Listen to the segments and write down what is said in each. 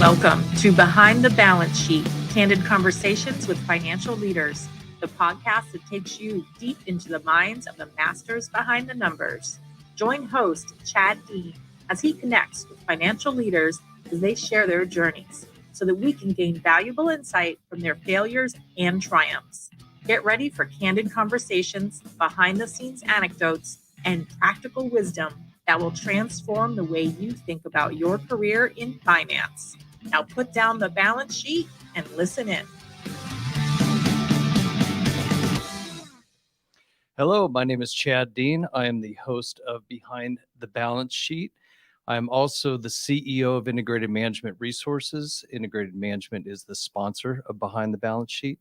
Welcome to Behind the Balance Sheet, candid conversations with financial leaders, the podcast that takes you deep into the minds of the masters behind the numbers. Join host Chad Dean as he connects with financial leaders as they share their journeys so that we can gain valuable insight from their failures and triumphs. Get ready for candid conversations, behind the scenes anecdotes, and practical wisdom that will transform the way you think about your career in finance. Now put down the balance sheet and listen in. Hello, my name is Chad Dean. I am the host of Behind the Balance Sheet. I am also the CEO of Integrated Management Resources. Integrated Management is the sponsor of Behind the Balance Sheet.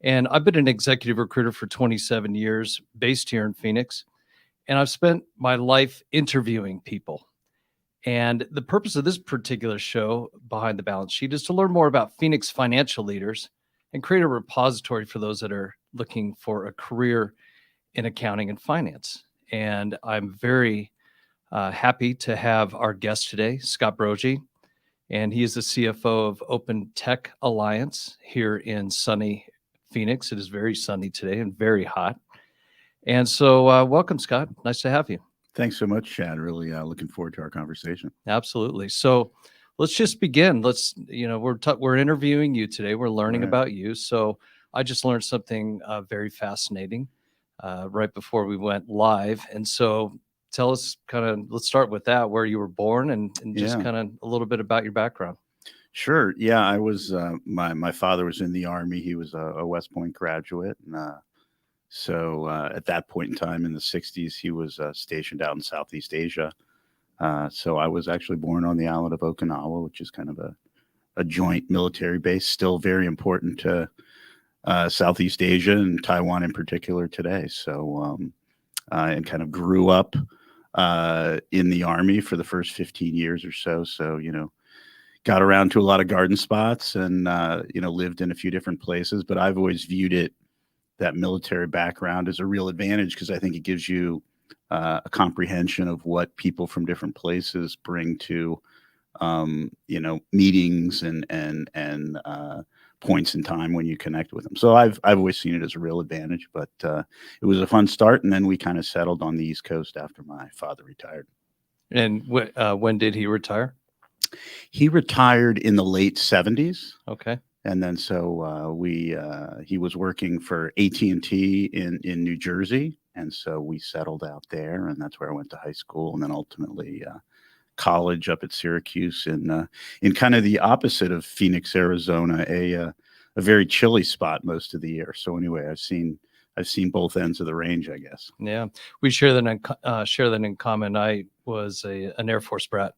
And I've been an executive recruiter for 27 years, based here in Phoenix. And I've spent my life interviewing people. And the purpose of this particular show, Behind the Balance Sheet, is to learn more about Phoenix financial leaders and create a repository for those that are looking for a career in accounting and finance. And I'm very happy to have our guest today, Scott Brogy. And he is the CFO of Open Tech Alliance here in sunny Phoenix. It is very sunny today and very hot. And so welcome, Scott. Nice to have you. Thanks so much, Chad. Really looking forward to our conversation. Absolutely. So let's just begin. We're interviewing you today. We're learning about you. So I just learned something very fascinating right before we went live. And so tell us let's start with that, where you were born and just kind of a little bit about your background. Sure. Yeah, I was, my father was in the Army. He was a West Point graduate. And so at that point in time in the 60s, he was stationed out in Southeast Asia. So I was actually born on the island of Okinawa, which is kind of a joint military base, still very important to Southeast Asia and Taiwan in particular today. So and kind of grew up in the Army for the first 15 years or so. So, got around to a lot of garden spots and, lived in a few different places. But I've always viewed that military background as a real advantage because I think it gives you a comprehension of what people from different places bring to, meetings and points in time when you connect with them. So I've always seen it as a real advantage, but it was a fun start. And then we kind of settled on the East Coast after my father retired. And when did he retire? He retired in the late 70s. Okay. And then so he was working for AT&T in New Jersey. And so we settled out there, and that's where I went to high school, and then ultimately college up at Syracuse in kind of the opposite of Phoenix, Arizona, a very chilly spot most of the year. So anyway, I've seen both ends of the range, I guess. Yeah, we share that in common. I was an Air Force brat.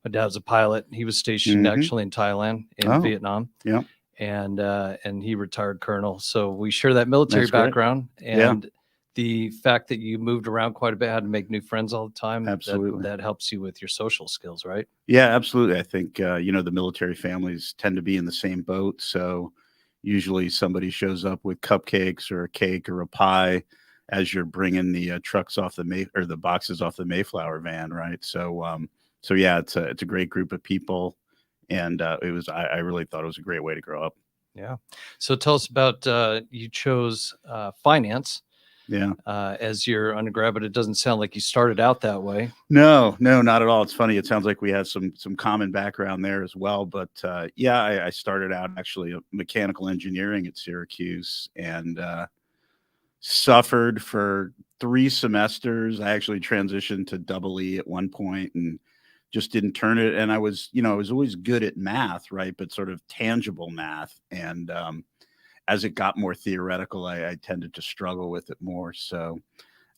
My dad was a pilot. He was stationed actually in Thailand in Vietnam. Yeah. And he retired colonel. So we share that military background. And the fact that you moved around quite a bit, had to make new friends all the time. Absolutely. That helps you with your social skills, right? Yeah, absolutely. I think, the military families tend to be in the same boat. So usually somebody shows up with cupcakes or a cake or a pie as you're bringing the trucks off the boxes off the Mayflower van, right? So yeah, it's a great group of people. And I really thought it was a great way to grow up. Yeah. So tell us about, you chose finance as your undergrad, but it doesn't sound like you started out that way. No, not at all. It's funny. It sounds like we have some common background there as well. But I started out actually mechanical engineering at Syracuse and suffered for 3 semesters. I actually transitioned to double E at one point and just didn't turn it. And I was always good at math, right? But sort of tangible math. And as it got more theoretical, I tended to struggle with it more. So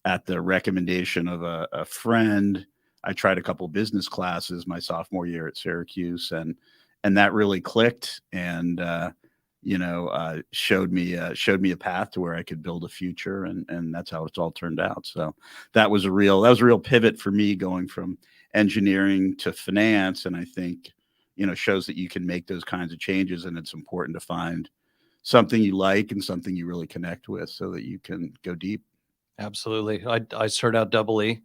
at the recommendation of a friend, I tried a couple business classes my sophomore year at Syracuse, and that really clicked and showed me a path to where I could build a future, and that's how it's all turned out. So that was a real pivot for me, going from engineering to finance, and I think shows that you can make those kinds of changes, and it's important to find something you like and something you really connect with so that you can go deep. Absolutely. I started out double E.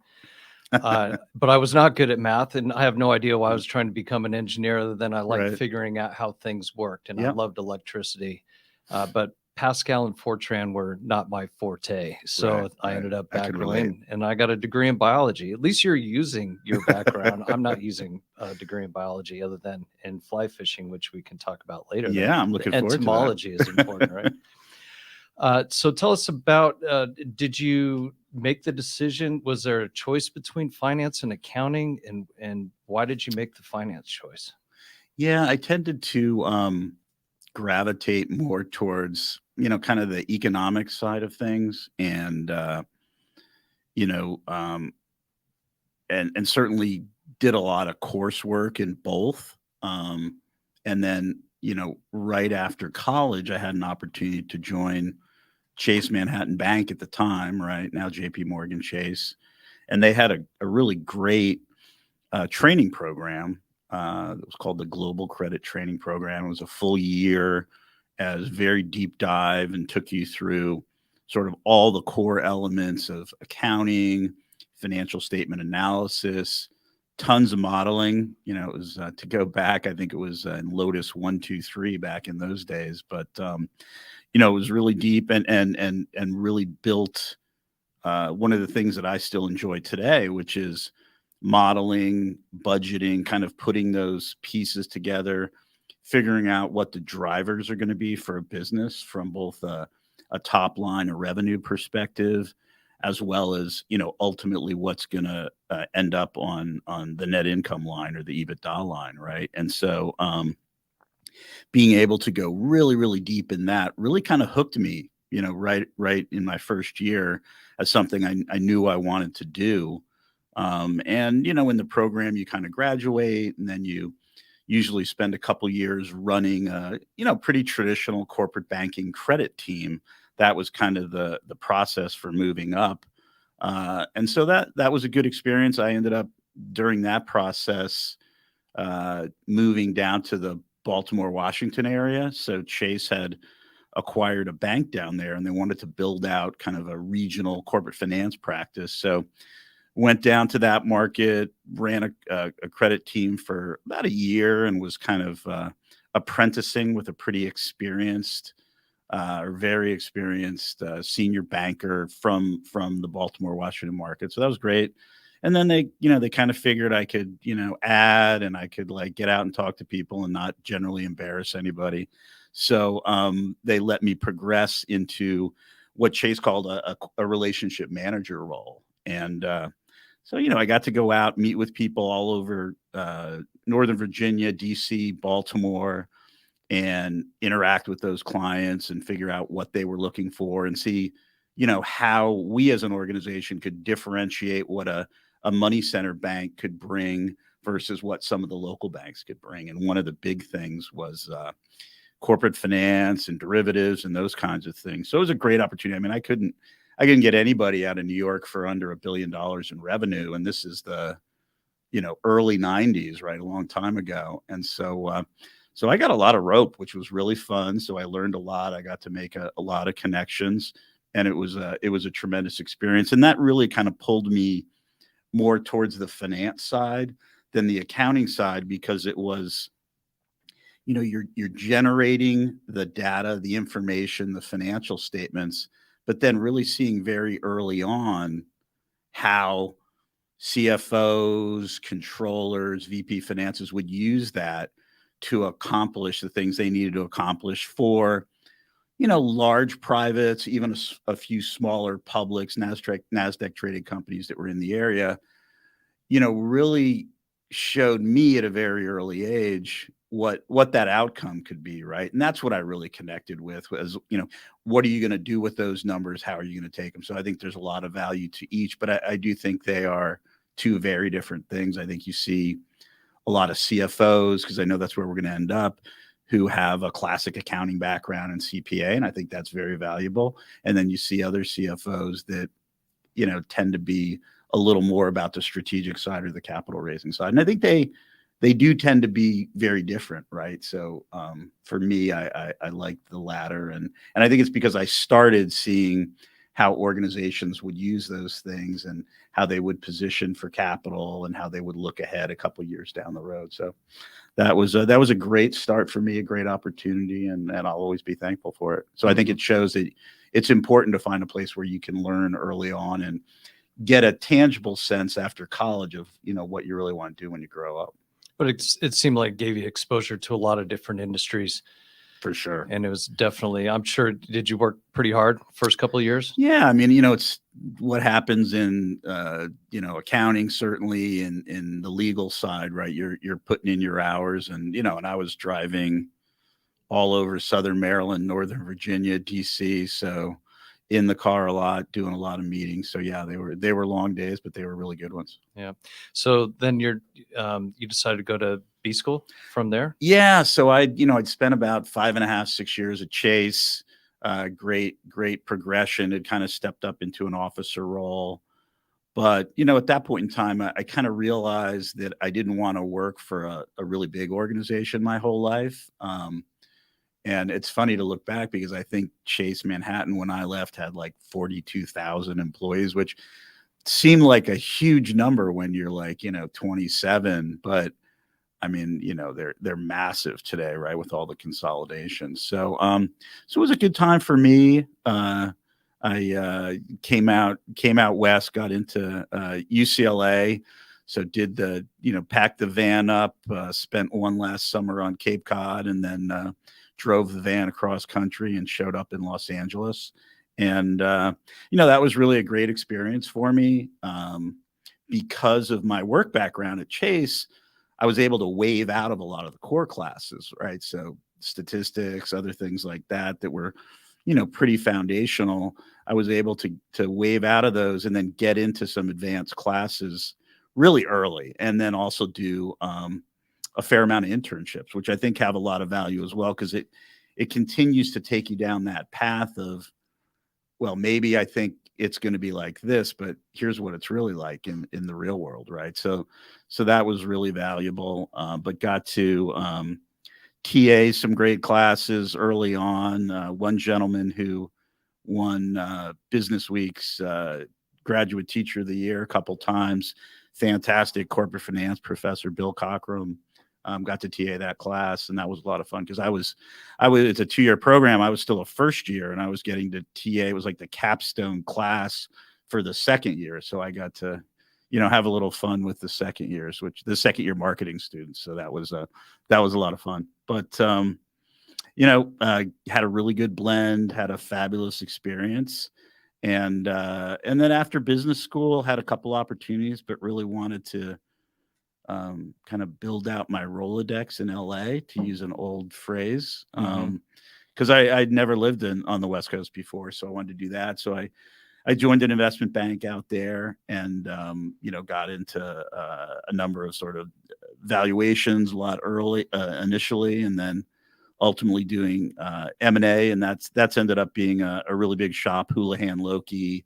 But I was not good at math, and I have no idea why I was trying to become an engineer other than I liked Right. figuring out how things worked, and I Yep. loved electricity. But Pascal and Fortran were not my forte, so Right. I Right. ended up I can relate. backgroing, and I got a degree in biology. At least you're using your background. I'm not using a degree in biology other than in fly fishing, which we can talk about later. Yeah, I'm The looking forward to that. entomology is important, right? So tell us about, did you make the decision? Was there a choice between finance and accounting, and why did you make the finance choice? Yeah, I tended to gravitate more towards, kind of the economic side of things, and you know, um, and certainly did a lot of coursework in both. And then, right after college, I had an opportunity to join Chase Manhattan Bank at the time, right now JP Morgan Chase, and they had a really great training program. It was called the Global Credit Training Program. It was a full year, as very deep dive, and took you through sort of all the core elements of accounting, financial statement analysis, tons of modeling. It was to go back. I think it was in Lotus 1, 2, 3 back in those days, but it was really deep, and really built one of the things that I still enjoy today, which is modeling, budgeting, kind of putting those pieces together, figuring out what the drivers are going to be for a business from both a top line, a revenue perspective, as well as ultimately what's going to end up on the net income line or the EBITDA line, right? And so being able to go really, really deep in that really kind of hooked me, right in my first year, as something I knew I wanted to do. And in the program, you kind of graduate, and then you usually spend a couple years running a pretty traditional corporate banking credit team. That was kind of the process for moving up. And so that was a good experience. I ended up during that process moving down to the Baltimore, Washington area. So Chase had acquired a bank down there, and they wanted to build out kind of a regional corporate finance practice. So went down to that market, ran a credit team for about a year, and was kind of apprenticing with a pretty experienced or very experienced senior banker from the Baltimore, Washington market. So that was great. And then they kind of figured I could, add, and I could like get out and talk to people and not generally embarrass anybody. So they let me progress into what Chase called a relationship manager role. And so, I got to go out, meet with people all over Northern Virginia, DC, Baltimore, and interact with those clients and figure out what they were looking for, and see, how we as an organization could differentiate what a money center bank could bring versus what some of the local banks could bring. And one of the big things was corporate finance and derivatives and those kinds of things. So it was a great opportunity. I mean, I couldn't get anybody out of New York for under $1 billion in revenue. And this is the, early 90s, right? A long time ago. And so I got a lot of rope, which was really fun. So I learned a lot. I got to make a lot of connections, and it was a tremendous experience. And that really kind of pulled me more towards the finance side than the accounting side, because it was, you're generating the data, the information, the financial statements, but then really seeing very early on how CFOs, controllers, VP finances would use that to accomplish the things they needed to accomplish for, large privates, even a few smaller publics, NASDAQ traded companies that were in the area, really showed me at a very early age what that outcome could be, right? And that's what I really connected with, was, what are you going to do with those numbers? How are you going to take them? So I think there's a lot of value to each, but I do think they are two very different things. I think you see a lot of CFOs, because I know that's where we're going to end up, who have a classic accounting background and CPA, and I think that's very valuable. And then you see other CFOs that, tend to be a little more about the strategic side or the capital raising side. And I think they do tend to be very different, right? So for me, I like the latter, and I think it's because I started seeing how organizations would use those things and how they would position for capital and how they would look ahead a couple years down the road. So that was a great start for me, a great opportunity, and I'll always be thankful for it. So I think it shows that it's important to find a place where you can learn early on and get a tangible sense after college of, what you really want to do when you grow up. But it seemed like it gave you exposure to a lot of different industries. For sure. And it was definitely, I'm sure, did you work pretty hard first couple of years? Yeah. I mean, it's what happens in, accounting, certainly in the legal side, right? You're putting in your hours and I was driving all over Southern Maryland, Northern Virginia, DC. So in the car a lot, doing a lot of meetings. So yeah, they were long days, but they were really good ones. Yeah. So then you decided to go to B school from there? Yeah. So I'd spent about 5.5, 6 years at Chase. Great progression. Had kind of stepped up into an officer role. But, at that point in time, I kind of realized that I didn't want to work for a really big organization my whole life. And it's funny to look back because I think Chase Manhattan, when I left, had like 42,000 employees, which seemed like a huge number when you're like, 27. But I mean, they're massive today, right? With all the consolidation. So it was a good time for me. I came out west, got into UCLA. So did packed the van up, spent one last summer on Cape Cod, and then drove the van across country and showed up in Los Angeles. And, that was really a great experience for me. Because of my work background at Chase, I was able to waive out of a lot of the core classes, right? So statistics, other things like that were, pretty foundational. I was able to waive out of those and then get into some advanced classes really early, and then also do a fair amount of internships, which I think have a lot of value as well, because it continues to take you down that path of, well, maybe I think it's going to be like this, but here's what it's really like in the real world, right? So that was really valuable. But got to TA some great classes early on. One gentleman who won Business Week's Graduate Teacher of the Year a couple times, fantastic corporate finance professor, Bill Cockrum. Got to TA that class, and that was a lot of fun because I was it's a 2-year program. I was still a first year, and I was getting to TA. It was like the capstone class for the second year, so I got to have a little fun with the second year marketing students. So that was a lot of fun. But had a really good blend, had a fabulous experience, and then after business school, had a couple opportunities, but really wanted to kind of build out my Rolodex in LA, to use an old phrase. Because I'd never lived on the West Coast before, so I wanted to do that. So I joined an investment bank out there, and got into a number of sort of valuations a lot early initially, and then ultimately doing M&A, and that's ended up being a really big shop, Houlihan Lokey,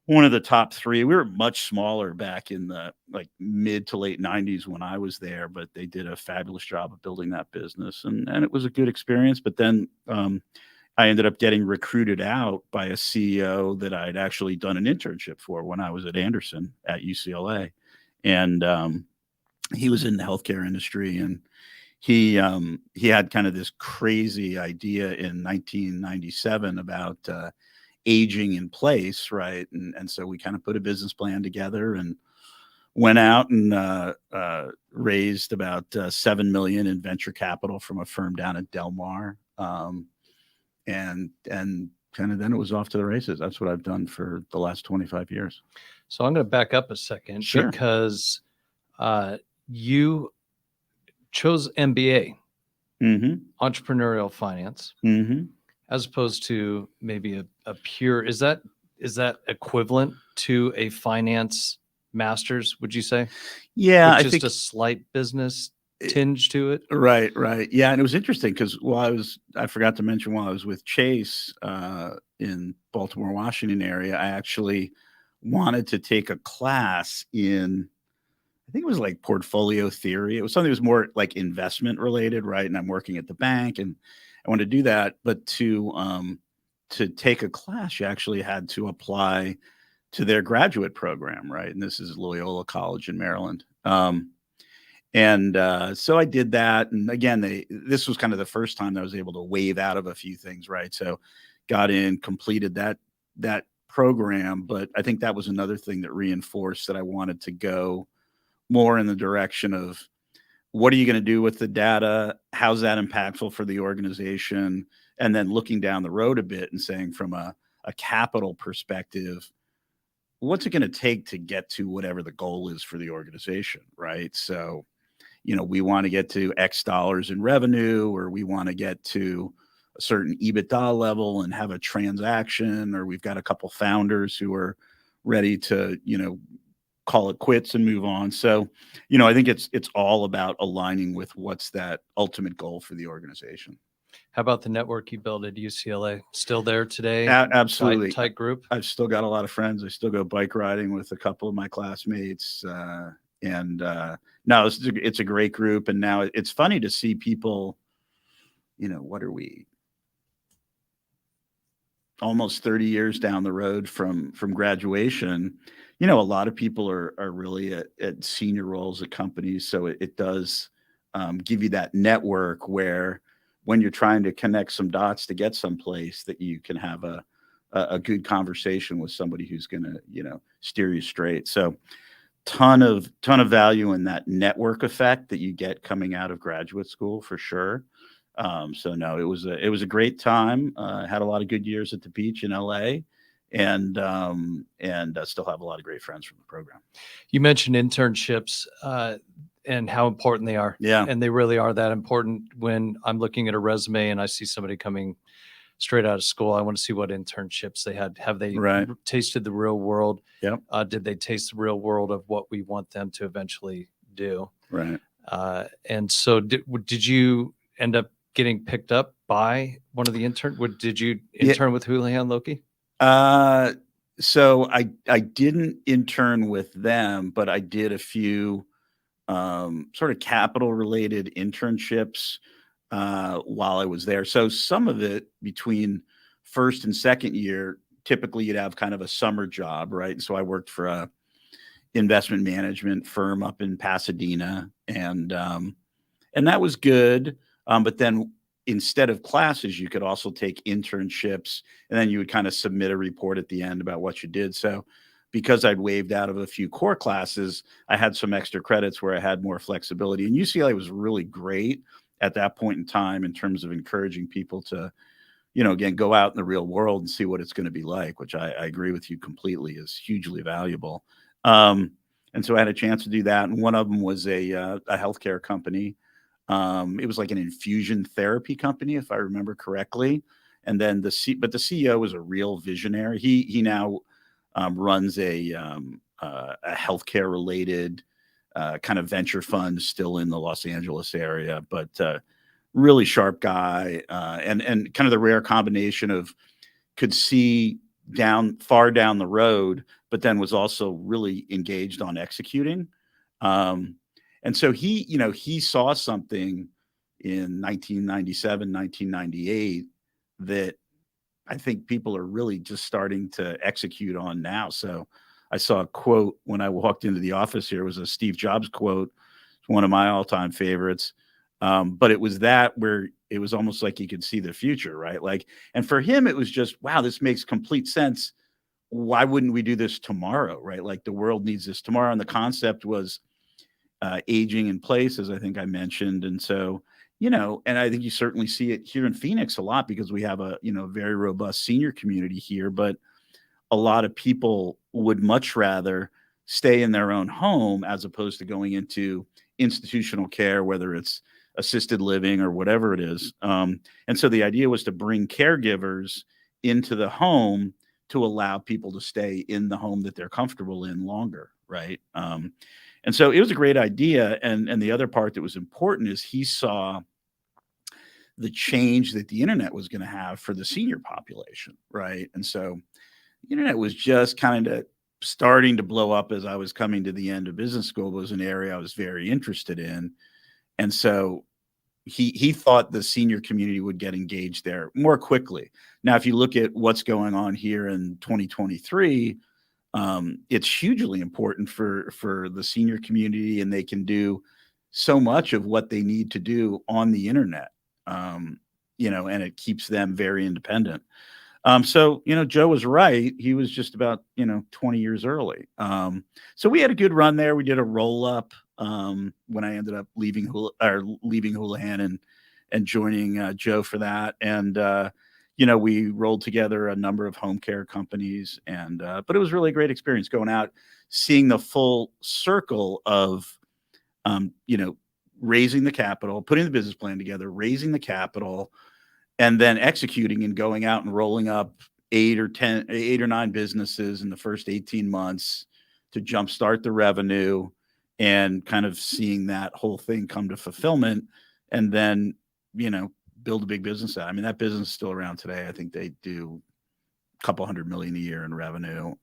one of the top 3. We were much smaller back in the mid to late 90s when I was there, but they did a fabulous job of building that business, and it was a good experience. But then I ended up getting recruited out by a CEO that I'd actually done an internship for when I was at Anderson at UCLA, and he was in the healthcare industry, and he had kind of this crazy idea in 1997 about aging in place, right? And so we kind of put a business plan together and went out and raised about $7 million in venture capital from a firm down at Del Mar, and kind of then it was off to the races. That's what I've done for the last 25 years. So I'm going to back up a second. Sure. Because you chose MBA, entrepreneurial finance, as opposed to maybe a pure, is that equivalent to a finance master's, would you say? Yeah, With just a slight business tinge to it. Right. Yeah. And it was interesting because I forgot to mention, while I was with Chase in Baltimore, Washington area, I actually wanted to take a class in, I think it was like portfolio theory. It was something that was more like investment related, right? And I'm working at the bank, and I wanted to do that, but to to take a class, you actually had to apply to their graduate program, right? And this is Loyola College in Maryland. So I did that, and again, this was kind of the first time I was able to waive out of a few things, right? So got in, completed that program, but I think that was another thing that reinforced that I wanted to go more in the direction of what are you going to do with the data? How's that impactful for the organization? And then looking down the road a bit and saying from a capital perspective, what's it going to take to get to whatever the goal is for the organization, right? So, we want to get to X dollars in revenue, or we want to get to a certain EBITDA level and have a transaction, or we've got a couple founders who are ready to, call it quits and move on. So, I think it's all about aligning with what's that ultimate goal for the organization. How about the network you built at UCLA? Still there today? Absolutely. Tight group? I've still got a lot of friends. I still go bike riding with a couple of my classmates. No, it's a great group. And now it's funny to see people, what are we? Almost 30 years down the road from graduation. A lot of people are really at senior roles at companies. So it does give you that network where when you're trying to connect some dots to get someplace, that you can have a good conversation with somebody who's going to, steer you straight. So ton of value in that network effect that you get coming out of graduate school for sure. So no, it was a great time. Had a lot of good years at the beach in LA, and still have a lot of great friends from the program. You mentioned internships and how important they are. Yeah. And they really are that important. When I'm looking at a resume and I see somebody coming straight out of school, I want to see what internships they had. Have they Right. tasted the real world? Yep. Did they taste the real world of what we want them to eventually do? Right. And so did you end up getting picked up by one of the interns? Did you intern with Houlihan Lokey? So I didn't intern with them, but I did a few sort of capital related internships while I was there. So some of it between first and second year, typically you'd have kind of a summer job, right? And so I worked for a investment management firm up in Pasadena, and that was good. But then instead of classes, you could also take internships, and then you would kind of submit a report at the end about what you did. So because I'd waived out of a few core classes, I had some extra credits where I had more flexibility. And UCLA was really great at that point in time in terms of encouraging people to, again, go out in the real world and see what it's going to be like, which I agree with you completely is hugely valuable. And so I had a chance to do that. And one of them was a healthcare company. It was like an infusion therapy company, if I remember correctly. And then the CEO was a real visionary. He now runs a healthcare related kind of venture fund still in the Los Angeles area, but really sharp guy, and kind of the rare combination of could see far down the road, but then was also really engaged on executing. And so he saw something in 1997, 1998 that I think people are really just starting to execute on now. So I saw a quote when I walked into the office here. It was a Steve Jobs quote. It's one of my all-time favorites. But it was that where it was almost like he could see the future, right? Like, and for him, it was just, wow, this makes complete sense. Why wouldn't we do this tomorrow, right? Like the world needs this tomorrow. And the concept was aging in place, as I think I mentioned. And so, and I think you certainly see it here in Phoenix a lot because we have a, very robust senior community here, but a lot of people would much rather stay in their own home as opposed to going into institutional care, whether it's assisted living or whatever it is. And so the idea was to bring caregivers into the home to allow people to stay in the home that they're comfortable in longer, right? And so it was a great idea. And the other part that was important is he saw the change that the internet was going to have for the senior population, right? And so the internet was just kind of starting to blow up as I was coming to the end of business school. It was an area I was very interested in. And so he thought the senior community would get engaged there more quickly. Now, if you look at what's going on here in 2023, it's hugely important for the senior community, and they can do so much of what they need to do on the internet. And it keeps them very independent. So, Joe was right. He was just about, 20 years early. So we had a good run there. We did a roll up when I ended up leaving Houlihan and joining Joe for that. And, we rolled together a number of home care companies, but it was really a great experience going out, seeing the full circle of, raising the capital, putting the business plan together, raising the capital, and then executing and going out and rolling up 8 or 9 businesses in the first 18 months to jumpstart the revenue, and kind of seeing that whole thing come to fulfillment, and then, build a big business out. I mean, that business is still around today. I think they do a couple $100 million a year in revenue.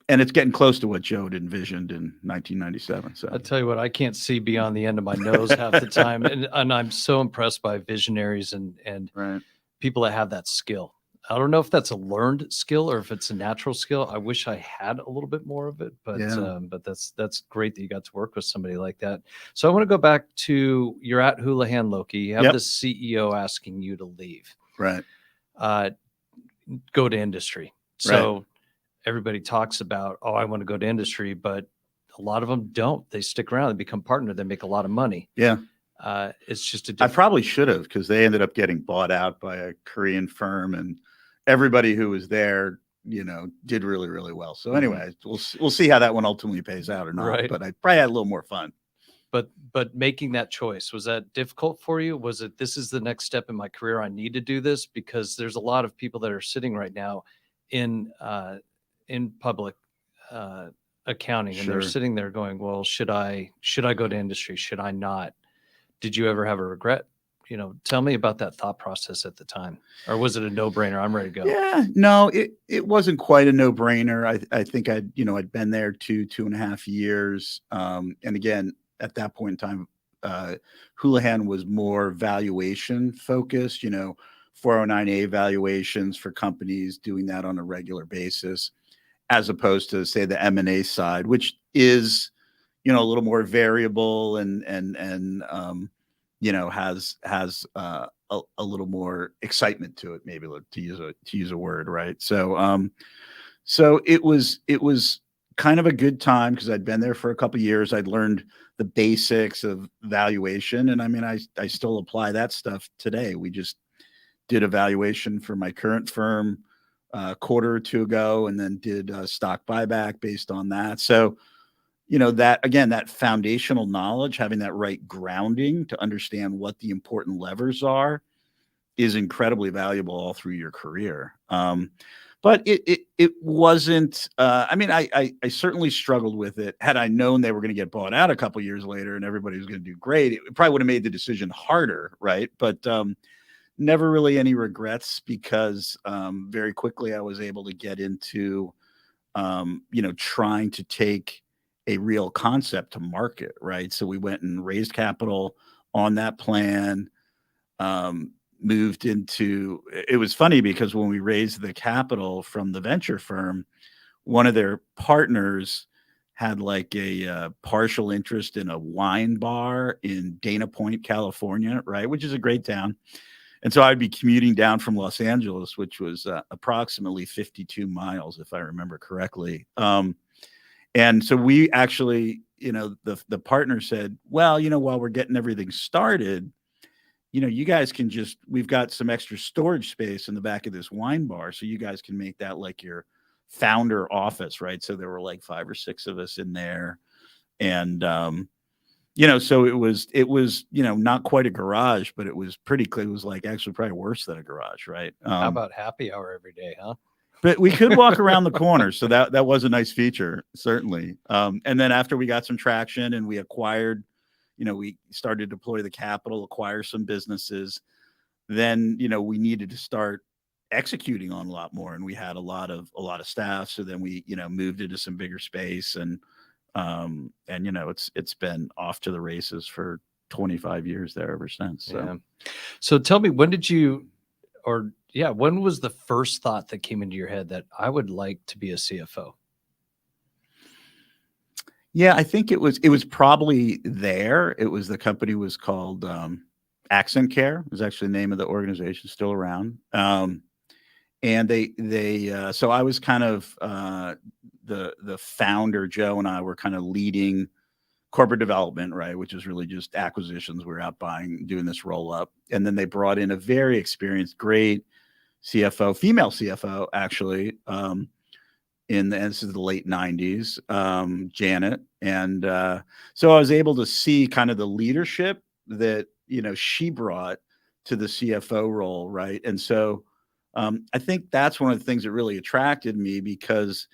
And it's getting close to what Joe had envisioned in 1997. So I'll tell you what, I can't see beyond the end of my nose half the time. And I'm so impressed by visionaries and right. people that have that skill. I don't know if that's a learned skill or if it's a natural skill. I wish I had a little bit more of it, but that's great that you got to work with somebody like that. So I want to go back to, you're at Houlihan Lokey. You have the CEO asking you to leave. Right. Go to industry. So everybody talks about, oh, I want to go to industry, but a lot of them don't. They stick around, they become partner, they make a lot of money. Yeah. It's just I probably should have, because they ended up getting bought out by a Korean firm, and everybody who was there, did really, really well. So anyway, we'll see how that one ultimately pays out or not. Right. But I probably had a little more fun. But making that choice, was that difficult for you? Was it, this is the next step in my career, I need to do this? Because there's a lot of people that are sitting right now in public accounting, and they're sitting there going, well, should I go to industry? Should I not? Did you ever have a regret? Tell me about that thought process at the time. Or was it a no-brainer? I'm ready to go. Yeah, no, it wasn't quite a no-brainer. I think I'd been there 2.5 years. And again, at that point in time, Houlihan was more valuation focused, 409A valuations for companies, doing that on a regular basis, as opposed to, say, the M&A side, which is, a little more variable and has a little more excitement to it, maybe, to use a word, right? So it was kind of a good time, because I'd been there for a couple of years. I'd learned the basics of valuation, and I mean, I still apply that stuff today. We just did a valuation for my current firm a quarter or two ago, and then did a stock buyback based on that. So, that foundational knowledge, having that right grounding to understand what the important levers are, is incredibly valuable all through your career. But it wasn't, I certainly struggled with it. Had I known they were going to get bought out a couple of years later and everybody was going to do great, it probably would have made the decision harder. Right. But never really any regrets, because very quickly I was able to get into, trying to take a real concept to market. Right. So we went and raised capital on that plan, moved into, it was funny, because when we raised the capital from the venture firm, one of their partners had like a partial interest in a wine bar in Dana Point, California, right, which is a great town. And so I'd be commuting down from Los Angeles, which was approximately 52 miles, if I remember correctly. And so we actually, the partner said, well, while we're getting everything started, you guys can we've got some extra storage space in the back of this wine bar, so you guys can make that like your founder office, right? So there were like 5 or 6 of us in there. And, so it was, not quite a garage, but it was pretty clear. It was like actually probably worse than a garage, right? How about happy hour every day, huh? But we could walk around the corner. So that was a nice feature, certainly. And then after we got some traction and we acquired, we started to deploy the capital, acquire some businesses, then, we needed to start executing on a lot more. And we had a lot of staff. So then we, moved into some bigger space, and it's been off to the races for 25 years there ever since. So. Yeah. So tell me, when was the first thought that came into your head that I would like to be a CFO? Yeah, I think it was probably there. The company was called Accent Care. Was actually the name of the organization, still around. And so I was kind of the founder. Joe and I were kind of leading corporate development, right, which is really just acquisitions. We were out doing this roll up, and then they brought in a very experienced, great CFO, female CFO, actually. This is the late 90s, Janet. And so I was able to see kind of the leadership that, she brought to the CFO role. Right. And so I think that's one of the things that really attracted me, because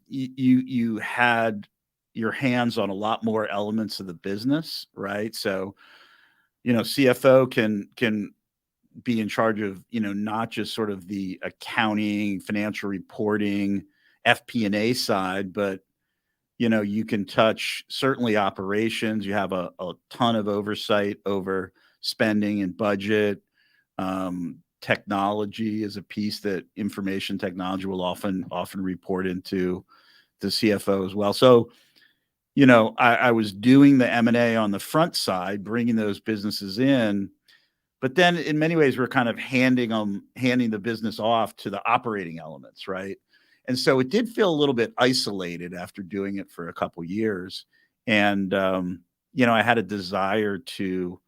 you had your hands on a lot more elements of the business. Right. So, CFO can be in charge of, not just sort of the accounting, financial reporting, FP&A side, but, you can touch certainly operations. You have a ton of oversight over spending and budget. Technology is a piece that information technology will often report into the CFO as well. So, I was doing the M&A on the front side, bringing those businesses in. But then in many ways, we're kind of handing the business off to the operating elements, right? And so it did feel a little bit isolated after doing it for a couple years. And, I had a desire to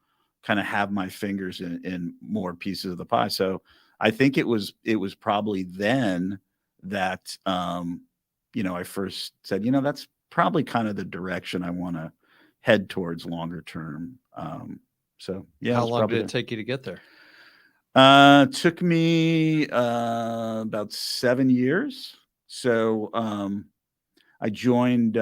kind of have my fingers in more pieces of the pie. So I think it was probably then that, I first said, that's probably kind of the direction I want to head towards longer term. So yeah. How long did it take you to get there? Took me about 7 years. So I joined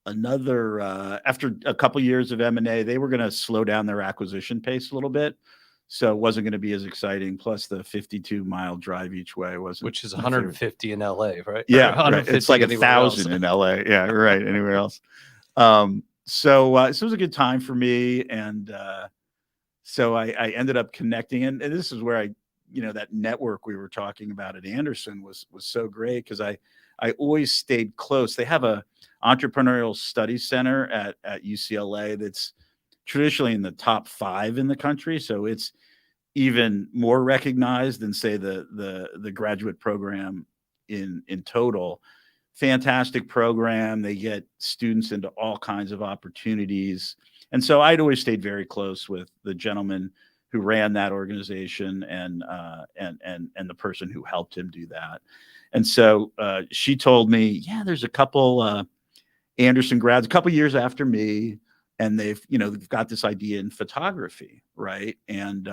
another after a couple years of M&A. They were going to slow down their acquisition pace a little bit, so it wasn't going to be as exciting. Plus, the 52-mile drive each way wasn't, which is 150 in LA, right? Yeah, right. It's like 1,000 in LA. Yeah, right. Anywhere else. So it was a good time for me, and so I ended up connecting, and this is where that network we were talking about at Anderson was so great, because I always stayed close. They have a entrepreneurial studies center at UCLA that's traditionally in the top 5 in the country, so it's even more recognized than, say, the graduate program in total. Fantastic program. They get students into all kinds of opportunities. And so I'd always stayed very close with the gentleman who ran that organization and the person who helped him do that. And so she told me, yeah, there's a couple Anderson grads a couple years after me, and they've got this idea in photography, right? And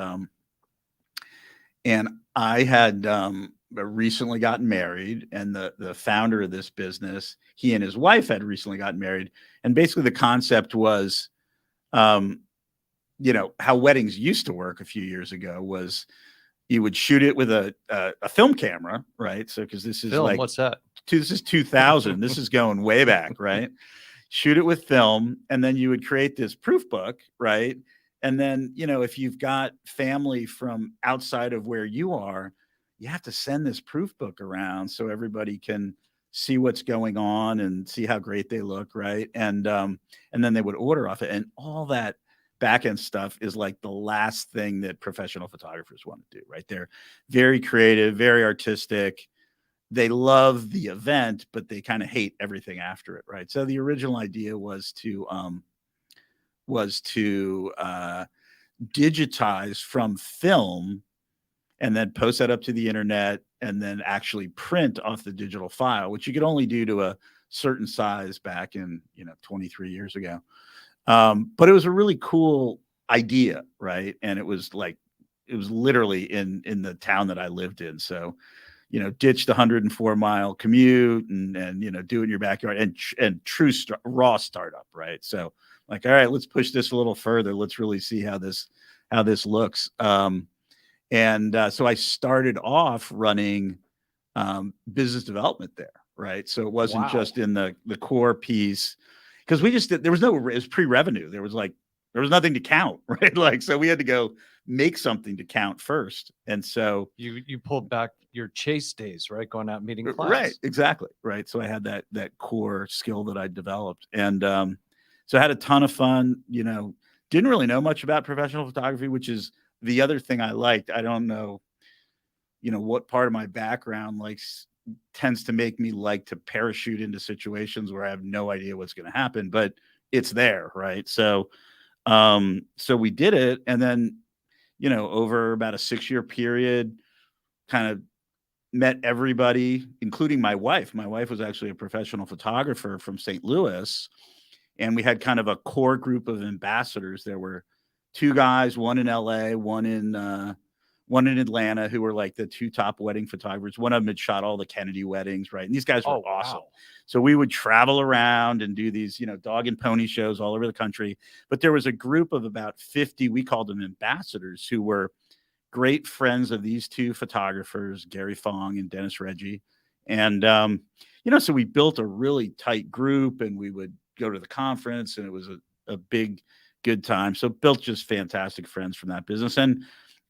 I had recently gotten married, and the founder of this business, he and his wife had recently gotten married, and basically the concept was, how weddings used to work a few years ago was you would shoot it with a film camera, right? So because this is film, what's that? This is 2000. This is going way back, right? Shoot it with film, and then you would create this proof book, right? And then, if you've got family from outside of where you are, you have to send this proof book around so everybody can see what's going on and see how great they look, right? And then they would order off it, and all that back end stuff is like the last thing that professional photographers want to do, right? They're very creative, very artistic. They love the event, but they kind of hate everything after it, right? So the original idea was to digitize from film and then post that up to the internet, and then actually print off the digital file, which you could only do to a certain size back in 23 years ago. But it was a really cool idea, right? And it was literally in the town that I lived in. So, ditch the 104-mile commute and do it in your backyard, and true raw startup, right? So all right, let's push this a little further. Let's really see how this looks. So I started off running business development there, right? So it wasn't just in the core piece, because it was pre-revenue. There was There was nothing to count, right? Like, so we had to go make something to count first. And so You pulled back your chase days, right? Going out and meeting right, clients. exactly. Right. So I had that core skill that I developed. And so I had a ton of fun, didn't really know much about professional photography, which is the other thing I liked. I don't know, what part of my background tends to make me like to parachute into situations where I have no idea what's going to happen, but it's there, right? So so we did it, and then over about a 6-year period, kind of met everybody, including my wife. My wife was actually a professional photographer from St. Louis, and we had kind of a core group of ambassadors. There were 2 guys, one in LA, one in Atlanta, who were like the 2 top wedding photographers. One of them had shot all the Kennedy weddings, right? And these guys were awesome. Wow. So we would travel around and do these, dog and pony shows all over the country. But there was a group of about 50, we called them ambassadors, who were great friends of these 2 photographers, Gary Fong and Dennis Reggie. And, so we built a really tight group, and we would go to the conference, and it was a big, good time. So built just fantastic friends from that business. And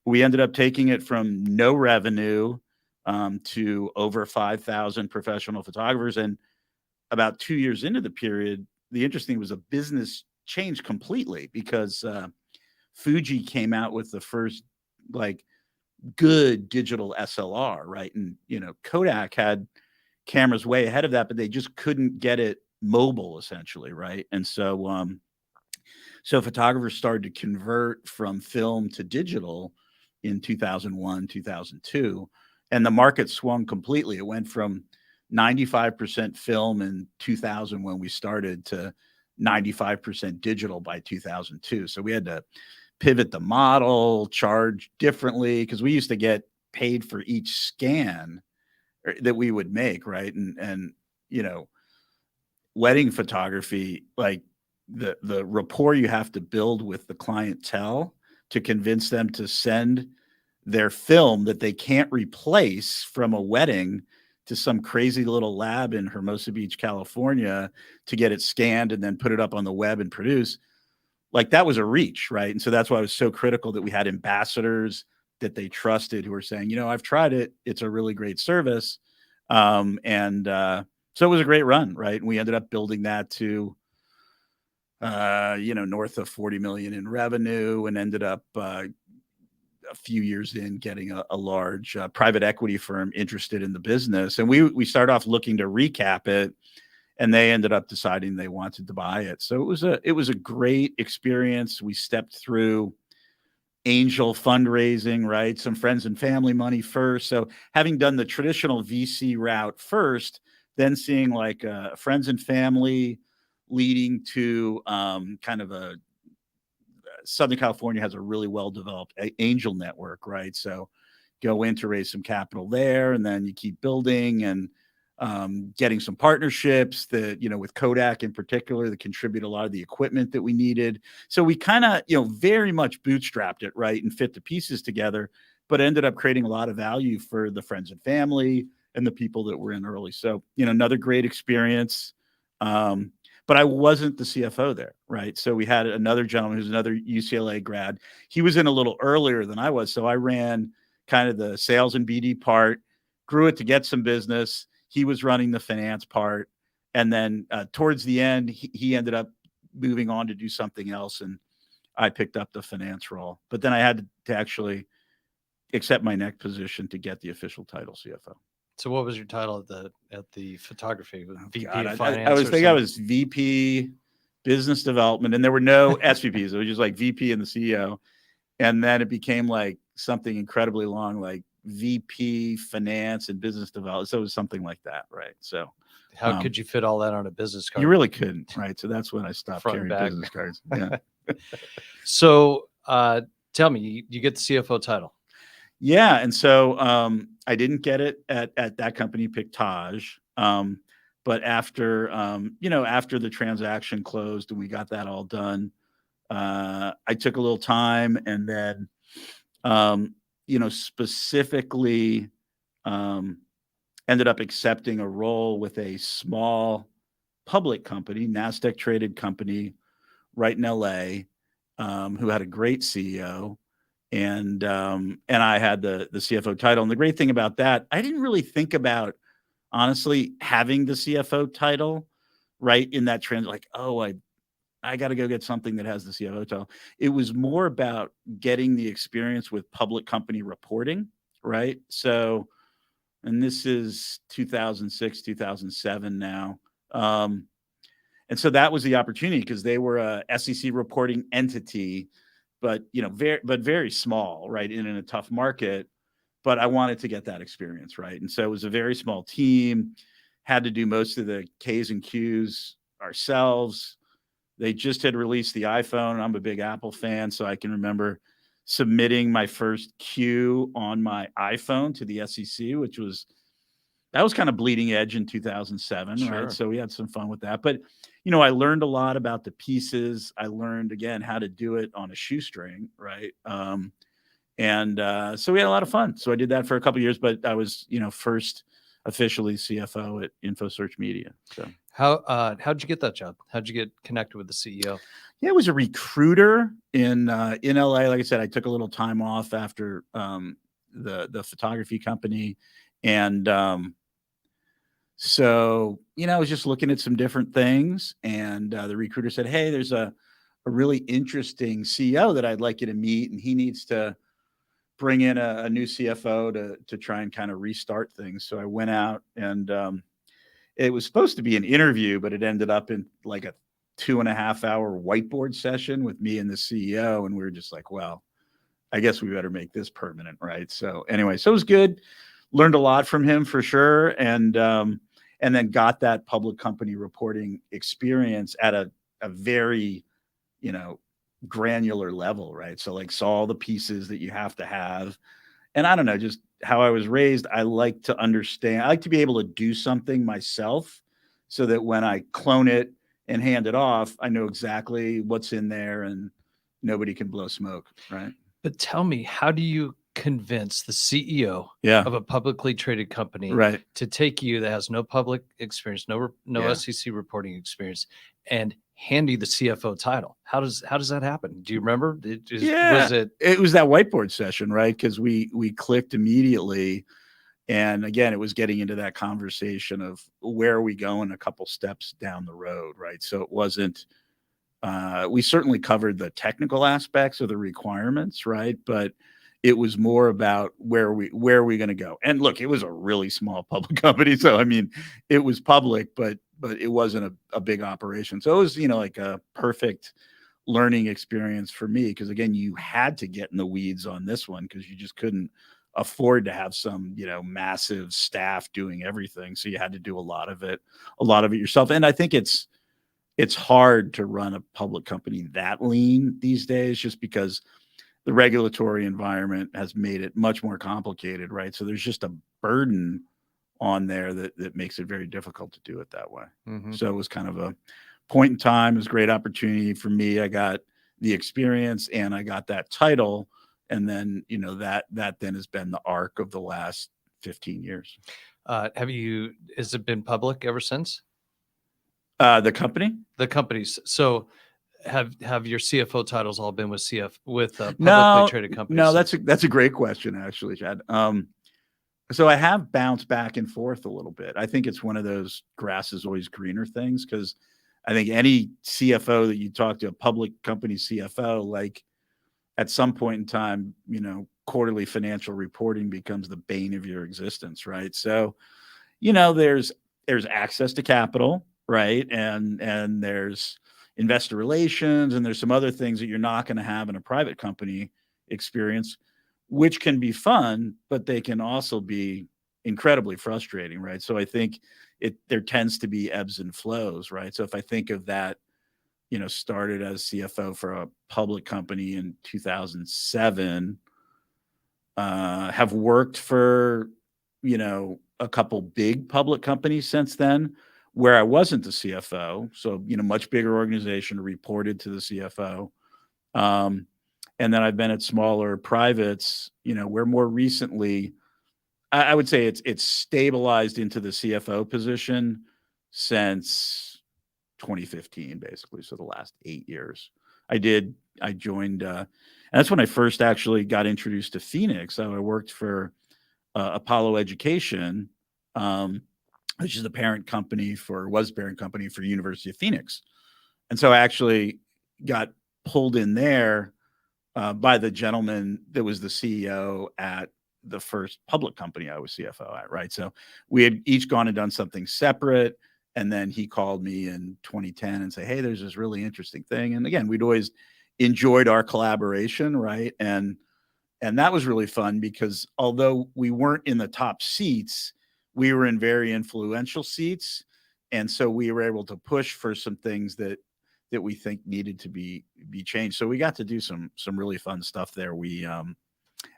we ended up taking it from no revenue to over 5,000 professional photographers. And about 2 years into the period, the interesting was a business changed completely, because Fuji came out with the first good digital SLR, right? And Kodak had cameras way ahead of that, but they just couldn't get it mobile, essentially, right? And so photographers started to convert from film to digital in 2001, 2002, and the market swung completely. It went from 95% film in 2000 when we started to 95% digital by 2002. So we had to pivot the model, charge differently, because we used to get paid for each scan that we would make, right? And wedding photography, like the rapport you have to build with the clientele to convince them to send their film that they can't replace from a wedding to some crazy little lab in Hermosa Beach, California, to get it scanned and then put it up on the web and produce. Like, that was a reach, right? And so that's why it was so critical that we had ambassadors that they trusted, who were saying, I've tried it. It's a really great service. So it was a great run, right? And we ended up building that to, north of 40 million in revenue, and ended up a few years in getting a large private equity firm interested in the business. And we started off looking to recap it, and they ended up deciding they wanted to buy it. So it was a great experience. We stepped through angel fundraising, right? Some friends and family money first. So having done the traditional VC route first, then seeing friends and family, leading to kind of a Southern California has a really well-developed angel network, right? So go in to raise some capital there, and then you keep building and getting some partnerships that, with Kodak in particular, that contribute a lot of the equipment that we needed. So we kind of, very much bootstrapped it, right? And fit the pieces together, but ended up creating a lot of value for the friends and family and the people that were in early. So, another great experience. But I wasn't the CFO there, right? So we had another gentleman who's another UCLA grad. He was in a little earlier than I was. So I ran kind of the sales and BD part, grew it to get some business. He was running the finance part. And then towards the end, he ended up moving on to do something else. And I picked up the finance role. But then I had to actually accept my next position to get the official title CFO. So what was your title at the photography? VP God, of finance? I was thinking I was VP business development, and there were no SVPs. It was just like VP and the CEO. And then it became like something incredibly long, like VP finance and business development. So it was something like that, right? So how could you fit all that on a business card? You really couldn't, right? So that's when I stopped Front carrying business cards. Yeah. So tell me, you get the CFO title. Yeah. And so I didn't get it at that company, Pictage. But after, after the transaction closed and we got that all done, I took a little time, and then, specifically ended up accepting a role with a small public company, NASDAQ traded company right in LA. who had a great CEO, and I had the CFO title. And the great thing about that, I didn't really think about honestly having the CFO title right in that trend. Like, oh, I got to go get something that has the CFO title. It was more about getting the experience with public company reporting, right? So, and this is 2006, 2007 now. And so that was the opportunity because they were a SEC reporting entity, but very small, right? In a tough market. But I wanted to get that experience, right? And so it was a very small team, had to do most of the K's and Q's ourselves. They just had released the iPhone. I'm a big Apple fan, so I can remember submitting my first Q on my iPhone to the SEC, that was kind of bleeding edge in 2007, Sure. right? So we had some fun with that. But, I learned a lot about the pieces. I learned, again, how to do it on a shoestring, right? So we had a lot of fun. So I did that for a couple of years, but I was, first officially CFO at InfoSearch Media. So how'd you get that job? How'd you get connected with the CEO? yeah, it was a recruiter in LA. Like I said, I took a little time off after the photography company, and so I was just looking at some different things, and the recruiter said, "Hey, there's a really interesting CEO that I'd like you to meet, and he needs to bring in a new CFO to try and kind of restart things." So I went out, and it was supposed to be an interview, but it ended up in like a 2.5 hour whiteboard session with me and the CEO. And we were just like, well, I guess we better make this permanent, right? So anyway, so it was good. Learned a lot from him for sure. And then got that public company reporting experience at a very, granular level, right? So like saw all the pieces that you have to have. And I don't know, just how I was raised, I like to understand. I like to be able to do something myself so that when I clone it and hand it off, I know exactly what's in there and nobody can blow smoke, right? But tell me, how do you convince the CEO Yeah, of a publicly traded company right. to take you that has no public experience, no Yeah. SEC reporting experience, and hand you the CFO title? How does that happen? Do you remember? Yeah, Was it? it was that whiteboard session, right? Because we clicked immediately. And again, it was getting into that conversation of where are we going a couple steps down the road, right? So it wasn't, we certainly covered the technical aspects of the requirements, right? But it was more about where are we going to go? And look, it was a really small public company. So, I mean, it was public, but it wasn't a big operation. So it was, like a perfect learning experience for me. Cause again, you had to get in the weeds on this one because you just couldn't afford to have some, massive staff doing everything. So you had to do a lot of it yourself. And I think it's hard to run a public company that lean these days just because the regulatory environment has made it much more complicated, right? So there's just a burden on there that makes it very difficult to do it that way. Mhm. So it was kind of a point in time. It was a great opportunity for me. I got the experience and I got that title. And then, that then has been the arc of the last 15 years. Has it been public ever since? The company? The companies. So have your CFO titles all been with publicly No, traded companies? no, that's a great question, actually, Chad. So I have bounced back and forth a little bit. I think it's one of those grass is always greener things because I think any CFO that you talk to, a public company CFO, like at some point in time, quarterly financial reporting becomes the bane of your existence, right? So, there's access to capital, right? And there's investor relations and there's some other things that you're not going to have in a private company experience, which can be fun, but they can also be incredibly frustrating, right? So I think there tends to be ebbs and flows, right? So if I think of that, started as CFO for a public company in 2007, have worked for, a couple big public companies since then where I wasn't the CFO. So, much bigger organization reported to the CFO. And then I've been at smaller privates, where more recently, I would say it's stabilized into the CFO position since 2015, basically. So the last 8 years. I did. I joined, and that's when I first actually got introduced to Phoenix. I worked for Apollo Education, um, which is the parent company for was parent company for University of Phoenix, and so I actually got pulled in there by the gentleman that was the CEO at the first public company I was CFO at, right? So we had each gone and done something separate. And then he called me in 2010 and say, "Hey, there's this really interesting thing." And again, we'd always enjoyed our collaboration, right? And that was really fun because although we weren't in the top seats, we were in very influential seats. And so we were able to push for some things that we think needed to be changed. So we got to do some really fun stuff there.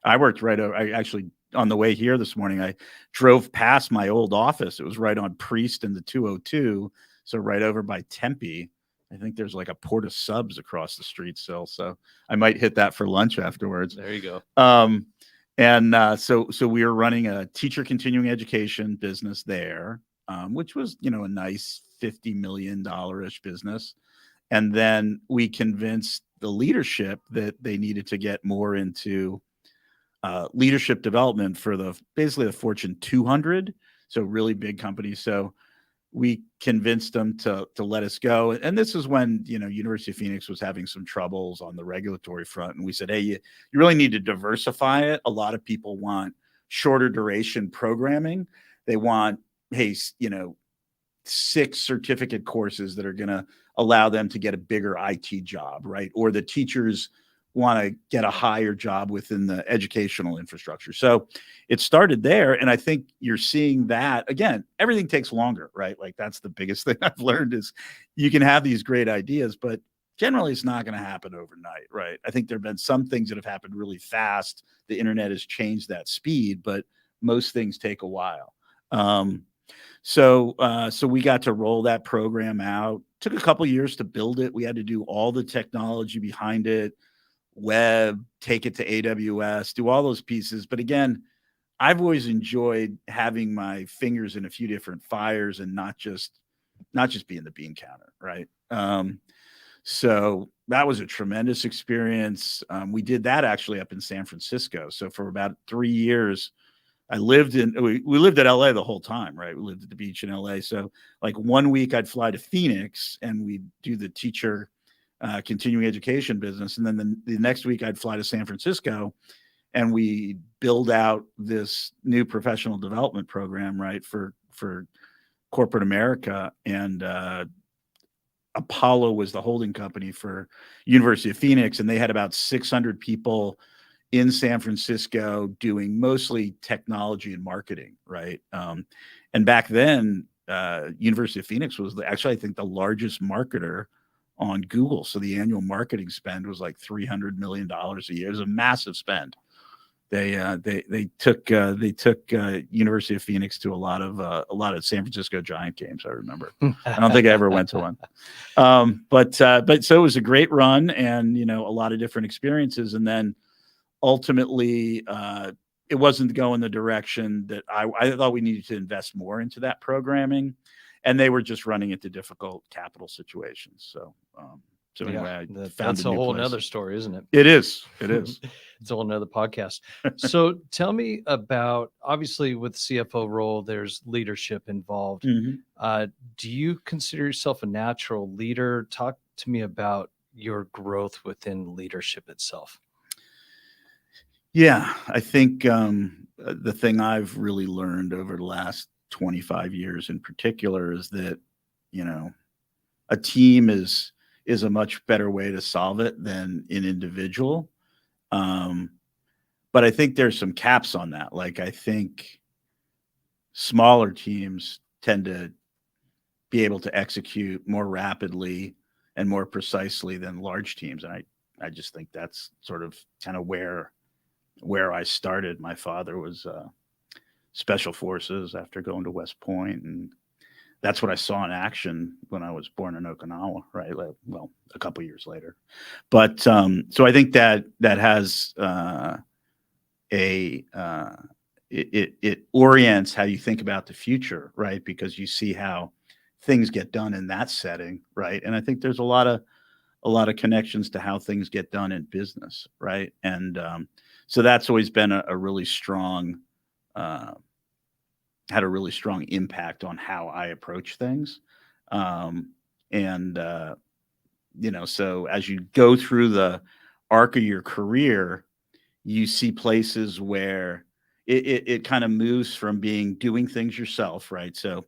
I worked right over, I actually on the way here this morning, I drove past my old office. It was right on Priest and the 202, so right over by Tempe. I think there's like a Port of Subs across the street still, so I might hit that for lunch afterwards. There you go. So we were running a teacher continuing education business there, which was a nice $50 million ish business. And then we convinced the leadership that they needed to get more into leadership development for basically the Fortune 200, so really big companies. So we convinced them to let us go. And this is when University of Phoenix was having some troubles on the regulatory front, and we said, "Hey, you really need to diversify it. A lot of people want shorter duration programming. They want, hey, 6 certificate courses that are going to allow them to get a bigger IT job, right? Or the teachers want to get a higher job within the educational infrastructure." So it started there. And I think you're seeing that again, everything takes longer, right? Like that's the biggest thing I've learned is you can have these great ideas, but generally it's not going to happen overnight, right? I think there've been some things that have happened really fast. The internet has changed that speed, but most things take a while. So we got to roll that program out. Took a couple years to build it. We had to do all the technology behind it, web, take it to AWS, do all those pieces. But again, I've always enjoyed having my fingers in a few different fires and not just being the bean counter, right? So that was a tremendous experience. We did that actually up in San Francisco. So for about 3 years, we lived at LA the whole time, right? We lived at the beach in LA. So like 1 week I'd fly to Phoenix and we'd do the teacher continuing education business. And then the next week I'd fly to San Francisco and we build out this new professional development program, right? For corporate America. And Apollo was the holding company for University of Phoenix. And they had about 600 people in San Francisco doing mostly technology and marketing, right? And back then, University of Phoenix was actually, I think, the largest marketer on Google. So the annual marketing spend was like $300 million a year. It was a massive spend. They took University of Phoenix to a lot of San Francisco Giant games. I remember. I don't think I ever went to one. But so it was a great run and a lot of different experiences. And then ultimately, it wasn't going the direction that I thought we needed to invest more into that programming, and they were just running into difficult capital situations. So anyway, that's a whole nother story, isn't it? It is. It's a whole nother podcast. So tell me about, obviously with CFO role, there's leadership involved. Mm-hmm. Do you consider yourself a natural leader? Talk to me about your growth within leadership itself. Yeah, I think the thing I've really learned over the last 25 years in particular is that, a team is a much better way to solve it than an individual. But I think there's some caps on that. Like I think smaller teams tend to be able to execute more rapidly and more precisely than large teams. And I just think that's sort of kind of where I started. My father was special forces after going to West Point, and that's what I saw in action when I was born in Okinawa, right? Well, a couple years later. But so I think that has it orients how you think about the future, right? Because you see how things get done in that setting, right? And I think there's a lot of a lot of connections to how things get done in business, right? And so that's always been a really strong, uh, had a really strong impact on how I approach things. Um, and so as you go through the arc of your career, you see places where it kind of moves from being doing things yourself, right? So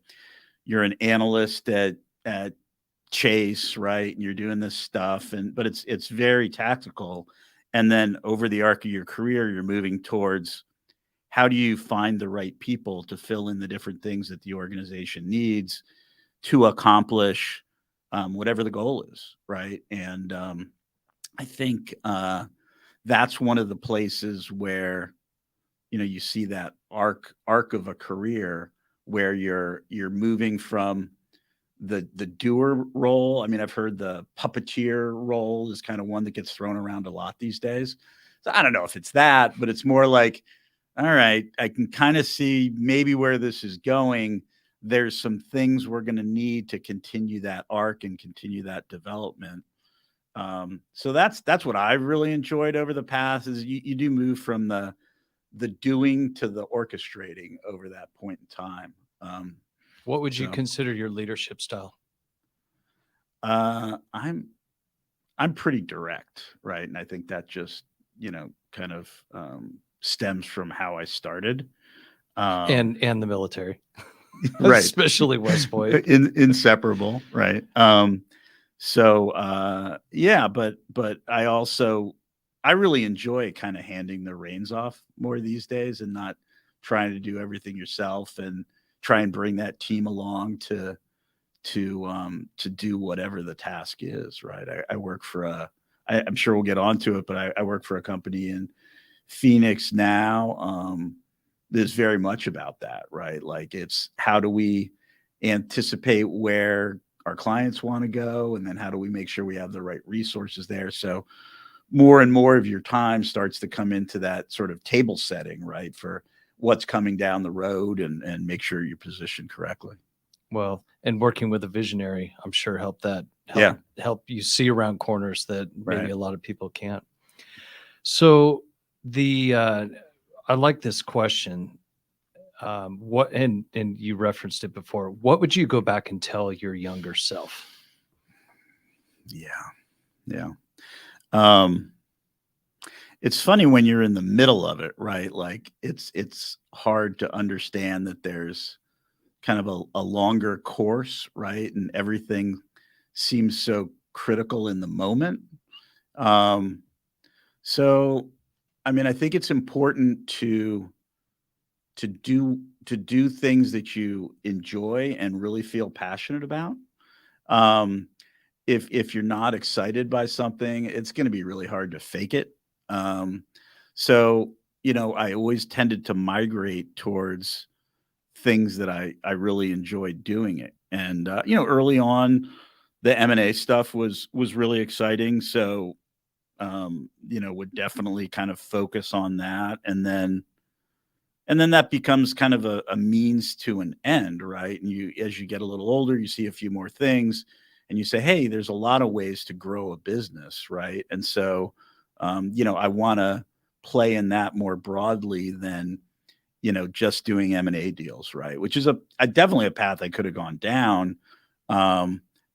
you're an analyst at Chase, right? And you're doing this stuff, but it's very tactical. And then over the arc of your career, you're moving towards how do you find the right people to fill in the different things that the organization needs to accomplish whatever the goal is, right? And I think that's one of the places where you see that arc of a career where you're moving from the doer role. I mean, I've heard the puppeteer role is kind of one that gets thrown around a lot these days. So I don't know if it's that, but it's more like, all right, I can kind of see maybe where this is going. There's some things we're going to need to continue that arc and continue that development. So that's what I've really enjoyed over the past is you do move from the doing to the orchestrating over that point in time. What would you So consider your leadership style? I'm pretty direct, right? And I think that just kind of stems from how I started. And the military, Right. especially West Point. Inseparable, right? Yeah, but I really enjoy kind of handing the reins off more these days and not trying to do everything yourself and try and bring that team along to do whatever the task is, right? I work for I'm sure we'll get onto it, but I work for a company in Phoenix now. There's very much about that, right? Like it's how do we anticipate where our clients want to go, and then how do we make sure we have the right resources there? So more and more of your time starts to come into that sort of table setting, right? For what's coming down the road and make sure you're positioned correctly. Well, and working with a visionary, I'm sure Yeah. help you see around corners that maybe Right. a lot of people can't. So the I like this question. What and you referenced it before. What would you go back and tell your younger self? Yeah. Yeah. Um, it's funny when you're in the middle of it, right? Like it's hard to understand that there's kind of a longer course, right? And everything seems so critical in the moment. Um, so I mean, I think it's important to do things that you enjoy and really feel passionate about. Um, if you're not excited by something, it's going to be really hard to fake it. Um, so I always tended to migrate towards things that I really enjoyed doing it. And early on, the M&A stuff was really exciting. So would definitely kind of focus on that, and then that becomes kind of a means to an end, right? And as you get a little older, you see a few more things and you say, hey, there's a lot of ways to grow a business, right? And so, I want to play in that more broadly than, just doing M&A deals, right? Which is definitely a path I could have gone down.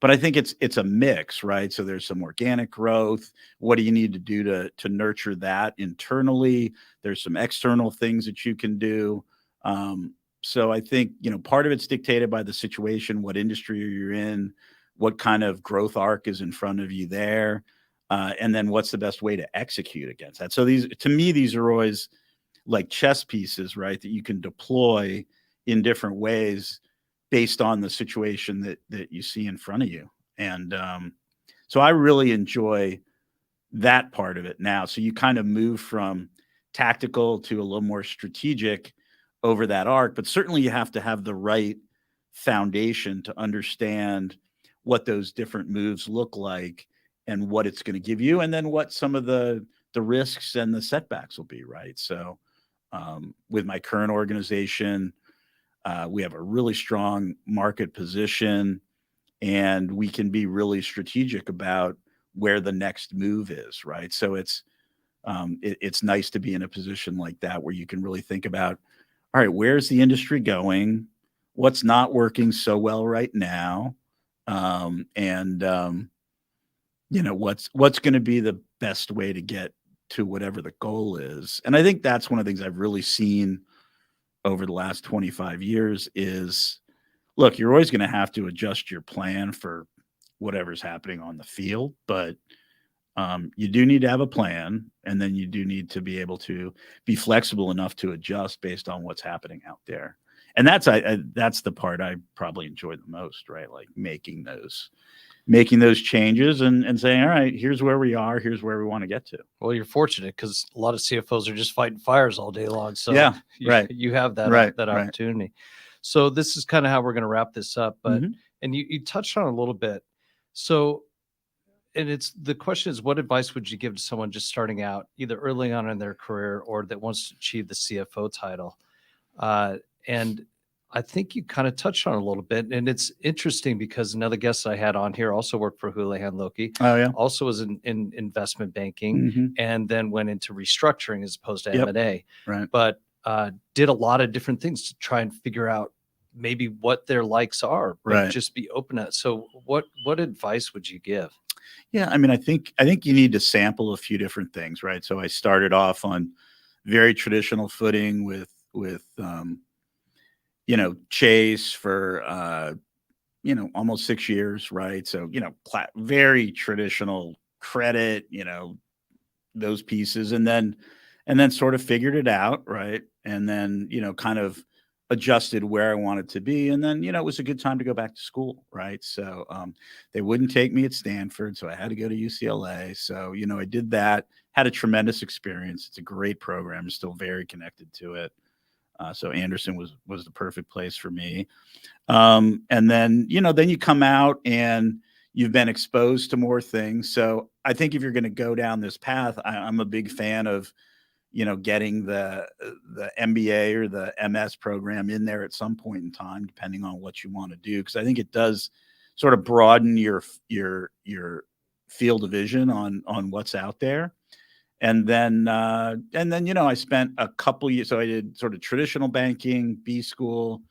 But I think it's a mix, right? So there's some organic growth. What do you need to do to nurture that internally? There's some external things that you can do. So I think part of it's dictated by the situation, what industry you're in, what kind of growth arc is in front of you there, and then what's the best way to execute against that. So these are always like chess pieces, right? That you can deploy in different ways based on the situation that you see in front of you. And so I really enjoy that part of it now. So you kind of move from tactical to a little more strategic over that arc, but certainly you have to have the right foundation to understand what those different moves look like and what it's going to give you, and then what some of the risks and the setbacks will be, right? So with my current organization, we have a really strong market position, and we can be really strategic about where the next move is, right? So it's nice to be in a position like that where you can really think about, all right, where's the industry going? What's not working so well right now? And what's going to be the best way to get to whatever the goal is. And I think that's one of the things I've really seen over the last 25 years is, look, you're always going to have to adjust your plan for whatever's happening on the field, but you do need to have a plan, and then you do need to be able to be flexible enough to adjust based on what's happening out there. And that's the part I probably enjoy the most, right? Like making those changes and saying, all right, here's where we are, here's where we want to get to. Well, you're fortunate because a lot of CFOs are just fighting fires all day long. So yeah, right. you have that, right, that right. opportunity. So this is kind of how we're going to wrap this up. But, Mhm. and you touched on it a little bit. So, and the question is, what advice would you give to someone just starting out, either early on in their career or that wants to achieve the CFO title? And I think you kind of touched on it a little bit, and it's interesting because another guest I had on here also worked for Houlihan Lokey, Oh yeah. also was in investment banking, Mhm. and then went into restructuring as opposed to Yep. M&A, Right. but did a lot of different things to try and figure out maybe what their likes are, but Right. just be open to it. So what advice would you give? Yeah, I mean, I think you need to sample a few different things, right? So I started off on very traditional footing with Chase for almost 6 years, right? So very traditional credit, those pieces, and then sort of figured it out, right? And then kind of adjusted where I wanted to be, and then it was a good time to go back to school, right? So they wouldn't take me at Stanford, so I had to go to UCLA. So I did that, had a tremendous experience. It's a great program, still very connected to it. So Anderson was the perfect place for me. And then then you come out and you've been exposed to more things. So I think if you're going to go down this path, I'm a big fan of getting the MBA or the MS program in there at some point in time, depending on what you want to do, because I think it does sort of broaden your field of vision on what's out there. And then I spent a couple years. So I did sort of traditional banking, B school,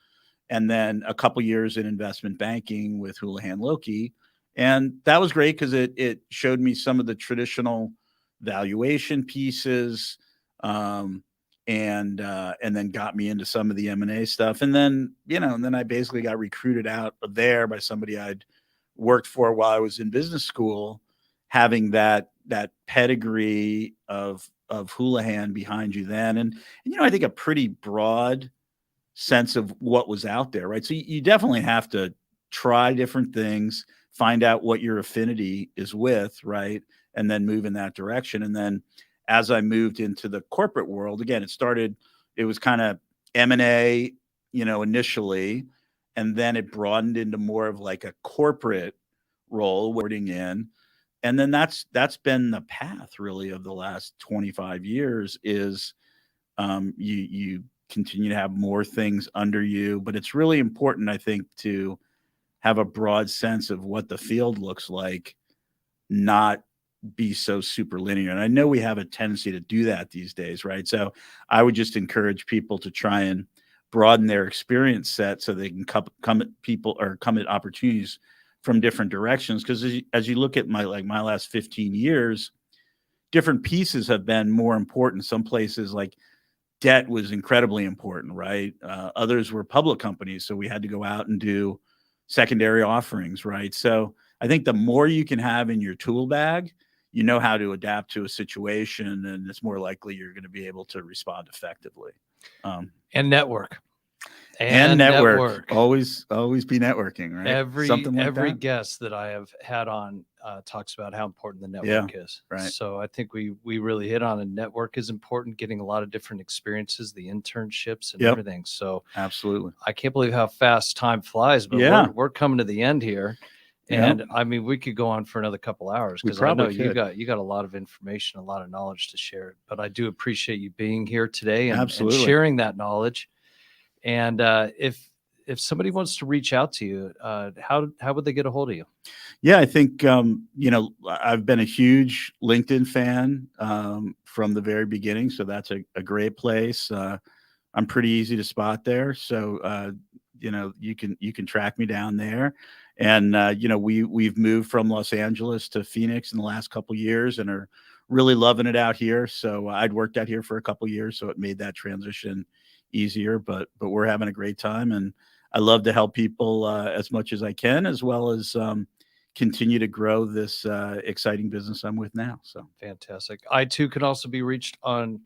and then a couple years in investment banking with Houlihan Lokey, and that was great because it showed me some of the traditional valuation pieces, and then got me into some of the M&A stuff, and then I basically got recruited out of there by somebody I'd worked for while I was in business school, having that pedigree of Houlihan behind you then, and I think a pretty broad sense of what was out there, right? So you definitely have to try different things, find out what your affinity is with, right? And then move in that direction. And then as I moved into the corporate world, again, it was kind of M&A, initially, and then it broadened into more of like a corporate role, working in. And then that's been the path really of the last 25 years is you continue to have more things under you, but it's really important, I think, to have a broad sense of what the field looks like, not be so super linear. And I know we have a tendency to do that these days, right? So I would just encourage people to try and broaden their experience set so they can come at opportunities from different directions. Because as you look at my last 15 years, different pieces have been more important. Some places like debt was incredibly important, right? Others were public companies, so we had to go out and do secondary offerings, right? So I think the more you can have in your tool bag, how to adapt to a situation, and it's more likely you're going to be able to respond effectively. And network. And network. Always be networking, right? Every guest that I have had on talks about how important the network is. Right. So I think we really hit on a network is important, getting a lot of different experiences, the internships and everything. So absolutely. I can't believe how fast time flies, but we're coming to the end here. And I mean, we could go on for another couple hours because I know you got a lot of information, a lot of knowledge to share. But I do appreciate you being here today and sharing that knowledge. And if if somebody wants to reach out to you, how would they get a hold of you? Yeah, I think, I've been a huge LinkedIn fan from the very beginning. So that's a great place. I'm pretty easy to spot there. So, you can track me down there. And, we've moved from Los Angeles to Phoenix in the last couple years and are really loving it out here. So I'd worked out here for a couple years, so it made that transition easier, but we're having a great time. And I love to help people as much as I can, as well as, continue to grow this exciting business I'm with now. So Fantastic. I too can also be reached on.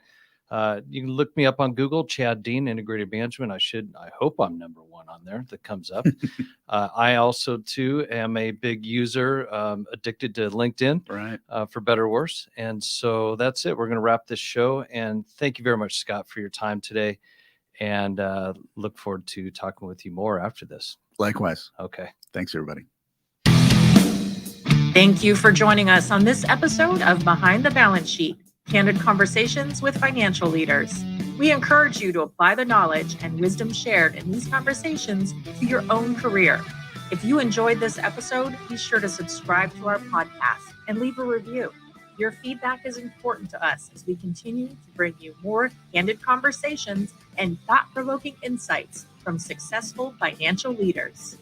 You can look me up on Google, Chad Dean, Integrated Management. I hope I'm number one on there that comes up. I also too am a big user, addicted to LinkedIn, right. For better or worse. And so that's it. We're going to wrap this show. And thank you very much, Scott, for your time today. And look forward to talking with you more after this. Likewise. Okay. Thanks, everybody. Thank you for joining us on this episode of Behind the Balance Sheet, Candid Conversations with Financial Leaders. We encourage you to apply the knowledge and wisdom shared in these conversations to your own career. If you enjoyed this episode, be sure to subscribe to our podcast and leave a review. Your feedback is important to us as we continue to bring you more candid conversations and thought-provoking insights from successful financial leaders.